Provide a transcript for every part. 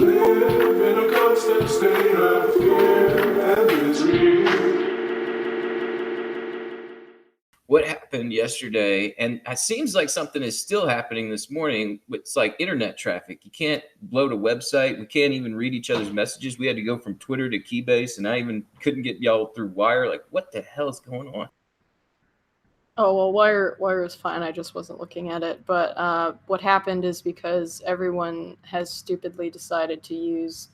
Live in a constant state of fear and misery. What happened yesterday, and it seems like something is still happening this morning. It's like internet traffic. You can't load a website. We can't even read each other's messages. We had to go from Twitter to Keybase, and I even couldn't get y'all through Wire. Like, what the hell is going on? Oh, well, Wire is fine. I just wasn't looking at it. But what happened is because everyone has stupidly decided to use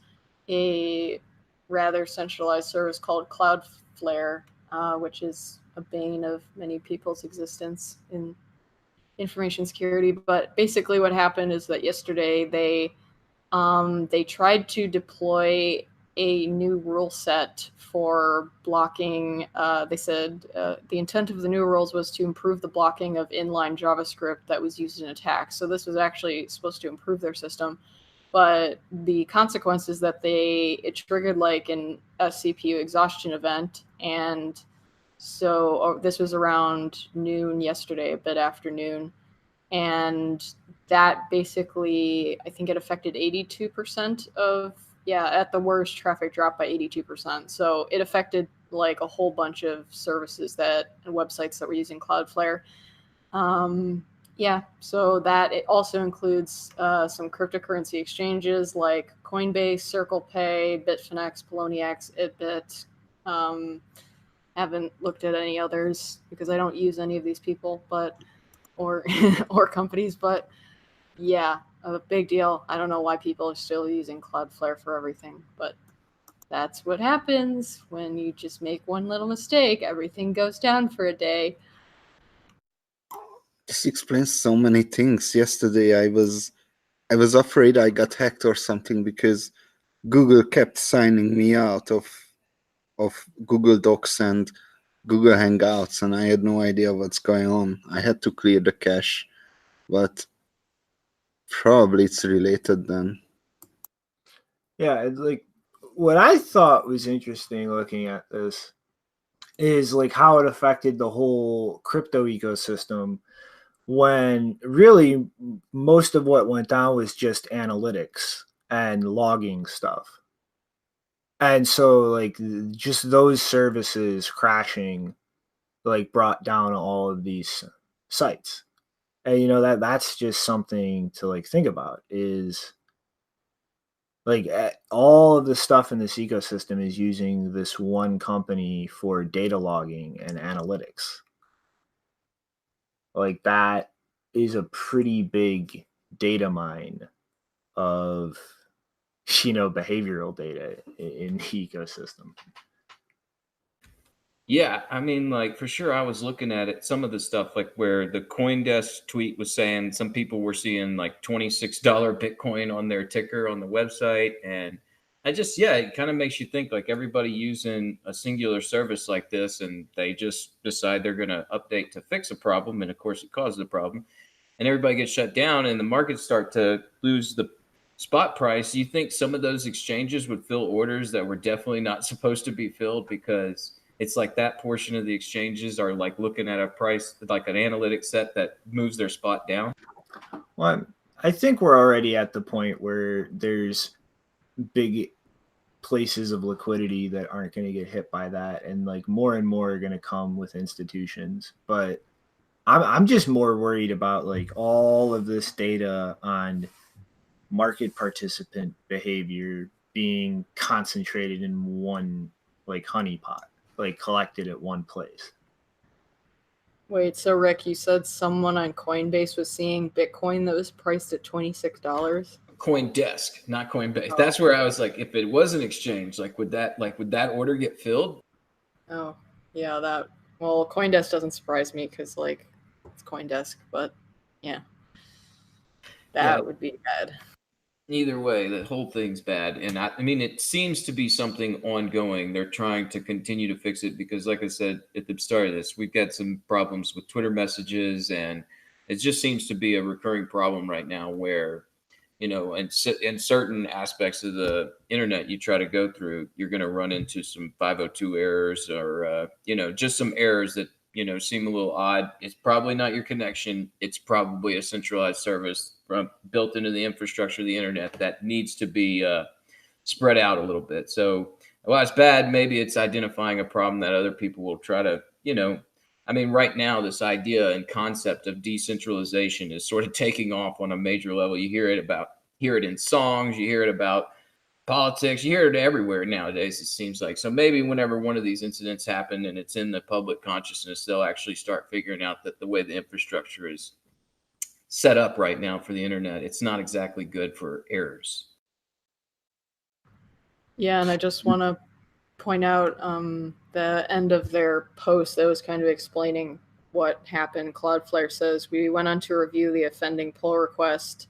a rather centralized service called Cloudflare, which is a bane of many people's existence in information security. But basically, what happened is that yesterday they tried to deploy a new rule set for blocking. They said the intent of the new rules was to improve the blocking of inline JavaScript that was used in attacks. So this was actually supposed to improve their system. But the consequence is that it triggered like a CPU exhaustion event. And so this was around noon yesterday, a bit after noon. And that basically, I think it affected 82% of, at the worst, traffic dropped by 82%. So it affected like a whole bunch of services and websites that were using Cloudflare. So that it also includes some cryptocurrency exchanges like Coinbase, CirclePay, Bitfinex, Poloniex, Itbit. Haven't looked at any others because I don't use any of these people, or companies, but yeah, a big deal. I don't know why people are still using Cloudflare for everything, but that's what happens when you just make one little mistake. Everything goes down for a day. This explains so many things. Yesterday I was afraid I got hacked or something because Google kept signing me out of Google Docs and Google Hangouts, and I had no idea what's going on. I had to clear the cache, but probably it's related then. Yeah, like what I thought was interesting looking at this is like how it affected the whole crypto ecosystem, when really most of what went down was just analytics and logging stuff. And so like just those services crashing like brought down all of these sites. And that's just something to like think about, is like all of the stuff in this ecosystem is using this one company for data logging and analytics. Like that is a pretty big data mine of behavioral data in the ecosystem. Yeah, I mean, like, for sure, I was looking at it, some of the stuff, like where the CoinDesk tweet was saying some people were seeing like $26 Bitcoin on their ticker on the website. And it kind of makes you think like everybody using a singular service like this, and they just decide they're going to update to fix a problem. And of course, it causes a problem. And everybody gets shut down and the markets start to lose the spot price. You think some of those exchanges would fill orders that were definitely not supposed to be filled, because it's like that portion of the exchanges are like looking at a price, like an analytics set that moves their spot down? Well, I think we're already at the point where there's big places of liquidity that aren't going to get hit by that, and like more and more are going to come with institutions. But I'm just more worried about like all of this data on market participant behavior being concentrated in one like honeypot, like collected at one place. Wait, so Rick, you said someone on Coinbase was seeing Bitcoin that was priced at $26? CoinDesk, not Coinbase. That's where I was like, if it was an exchange, would that order get filled? Oh, yeah, CoinDesk doesn't surprise me because like it's CoinDesk, but yeah, that would be bad. Either way, the whole thing's bad. And I mean, it seems to be something ongoing. They're trying to continue to fix it because, like I said at the start of this, we've got some problems with Twitter messages, and it just seems to be a recurring problem right now where, in certain aspects of the internet you try to go through, you're going to run into some 502 errors or, just some errors that, seem a little odd. It's probably not your connection. It's probably a centralized service built into the infrastructure of the internet that needs to be spread out a little bit. So while it's bad, maybe it's identifying a problem that other people will try to, I mean, right now, this idea and concept of decentralization is sort of taking off on a major level. You hear it in songs, you hear it about politics, you hear it everywhere nowadays, it seems like. So maybe whenever one of these incidents happen and it's in the public consciousness, they'll actually start figuring out that the way the infrastructure is set up right now for the internet, it's not exactly good for errors. Yeah, and I just want to point out the end of their post that was kind of explaining what happened. Cloudflare says, we went on to review the offending pull request,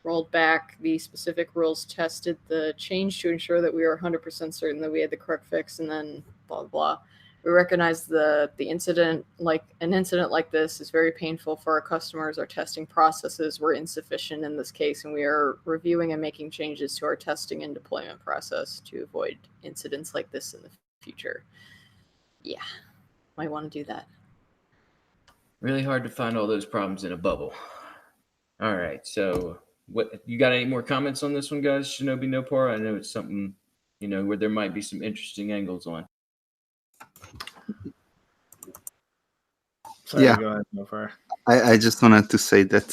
rolled back the specific rules, tested the change to ensure that we were 100% certain that we had the correct fix, and then blah, blah, blah. We recognize the incident, like an incident like this is very painful for our customers. Our testing processes were insufficient in this case, and we are reviewing and making changes to our testing and deployment process to avoid incidents like this in the future. Yeah, might want to do that. Really hard to find all those problems in a bubble. All right, so what you got any more comments on this one, guys? Shinobi Nopar? I know it's something, where there might be some interesting angles on. Sorry, Yeah. go ahead, Nopar. I just wanted to say that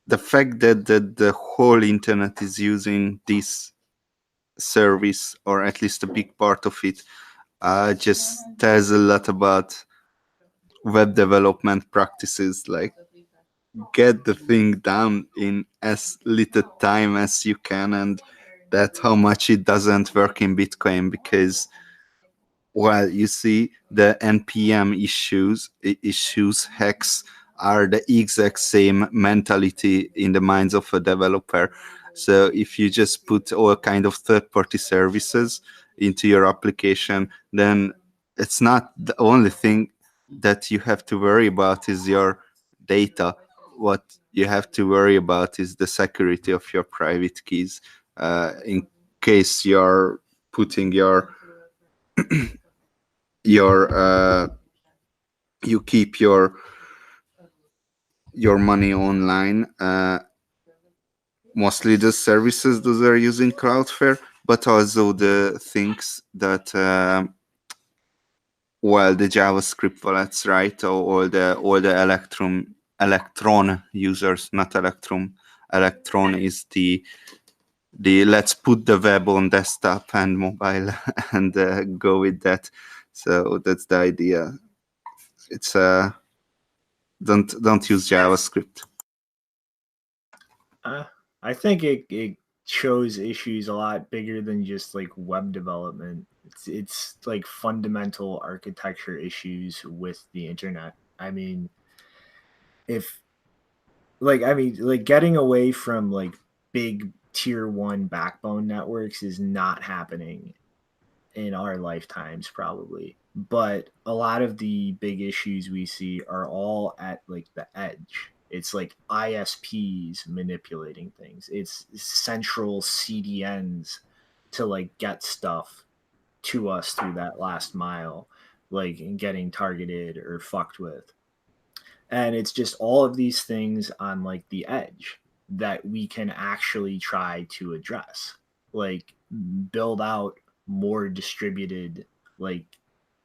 the fact that the whole internet is using this service, or at least a big part of it, just tells a lot about web development practices. Like, get the thing done in as little time as you can, and that's how much it doesn't work in Bitcoin, because well, you see, the npm issues hacks are the exact same mentality in the minds of a developer. So if you just put all kind of third-party services into your application, then it's not the only thing that you have to worry about is your data. What you have to worry about is the security of your private keys, in case you're putting your you keep your money online. Mostly the services those are using Cloudflare, but also the things that the JavaScript wallets, right, or the Electron users, not Electrum. Electron is the let's put the web on desktop and mobile and go with that. So that's the idea. It's don't use JavaScript. I think it shows issues a lot bigger than just like web development. It's like fundamental architecture issues with the internet. I mean, getting away from like big tier 1 backbone networks is not happening in our lifetimes probably, but a lot of the big issues we see are all at like the edge. It's like ISPs manipulating things. It's central CDNs to like get stuff to us through that last mile, like getting targeted or fucked with. And it's just all of these things on like the edge that we can actually try to address, like build out more distributed like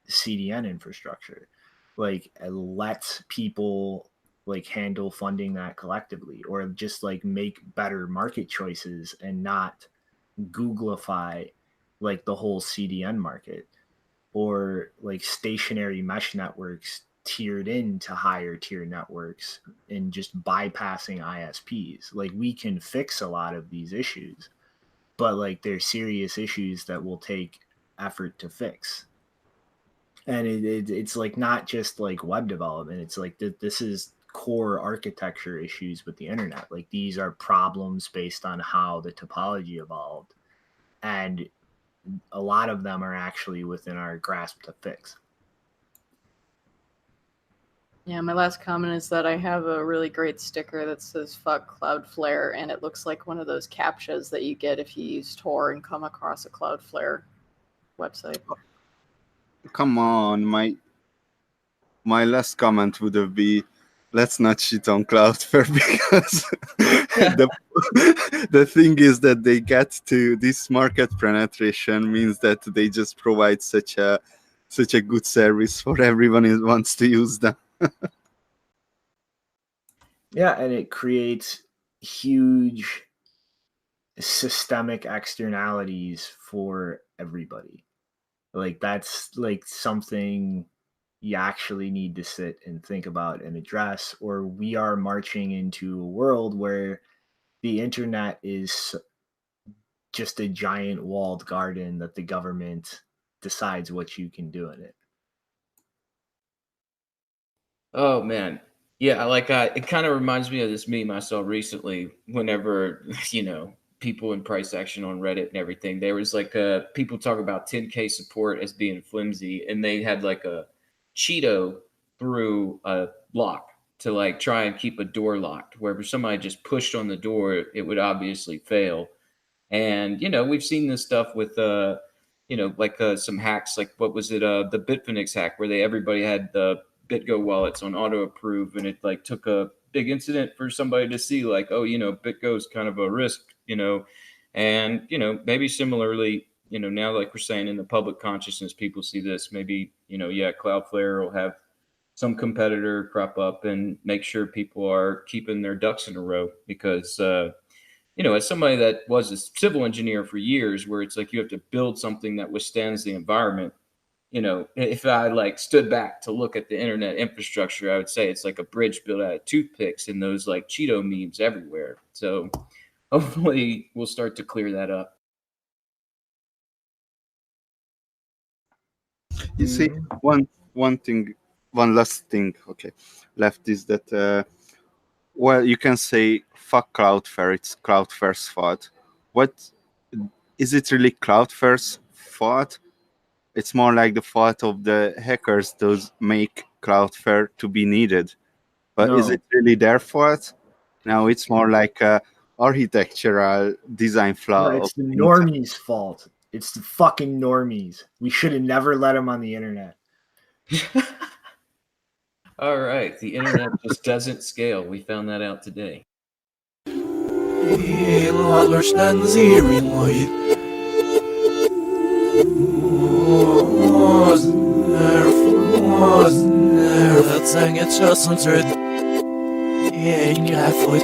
CDN infrastructure, like let people like handle funding that collectively, or just like make better market choices and not Googlify like the whole CDN market, or like stationary mesh networks tiered into higher tier networks and just bypassing ISPs. Like we can fix a lot of these issues, but like they're serious issues that will take effort to fix. And it's like not just like web development. It's like this is core architecture issues with the internet. Like these are problems based on how the topology evolved, and a lot of them are actually within our grasp to fix. Yeah, my last comment is that I have a really great sticker that says fuck Cloudflare, and it looks like one of those CAPTCHAs that you get if you use Tor and come across a Cloudflare website. Come on, my last comment would have been let's not shit on Cloudflare because the thing is that they get to this market penetration means that they just provide such a good service for everyone who wants to use them. Yeah, and it creates huge systemic externalities for everybody. Like that's like something you actually need to sit and think about and address, or we are marching into a world where the internet is just a giant walled garden that the government decides what you can do in it. Oh man. Yeah, like it kind of reminds me of this meme I saw recently whenever, people in price action on Reddit and everything. There was like people talk about 10K support as being flimsy, and they had like a Cheeto through a lock to like try and keep a door locked, where if somebody just pushed on the door, it would obviously fail. And we've seen this stuff with like some hacks, like what was it, the Bitfinex hack, where everybody had the BitGo wallets on auto approve, and it like took a big incident for somebody to see, like, oh, BitGo is kind of a risk, and maybe similarly, now, like we're saying, in the public consciousness, people see this. Maybe Cloudflare will have some competitor crop up and make sure people are keeping their ducks in a row, because as somebody that was a civil engineer for years, where it's like you have to build something that withstands the environment. If I like stood back to look at the internet infrastructure, I would say it's like a bridge built out of toothpicks and those like Cheeto memes everywhere. So hopefully we'll start to clear that up. You see, one last thing, okay, left is that well, you can say fuck Cloudflare. It's Cloudflare's fault. What is it really Cloudflare's fault? It's more like the fault of the hackers those make Cloudflare to be needed. But is No. it really their fault? No, it's more like a architectural design flaw. No, it's the normies' fault. It's the fucking normies. We should have never let them on the internet. All right, the internet just doesn't scale. We found that out today. Ingen får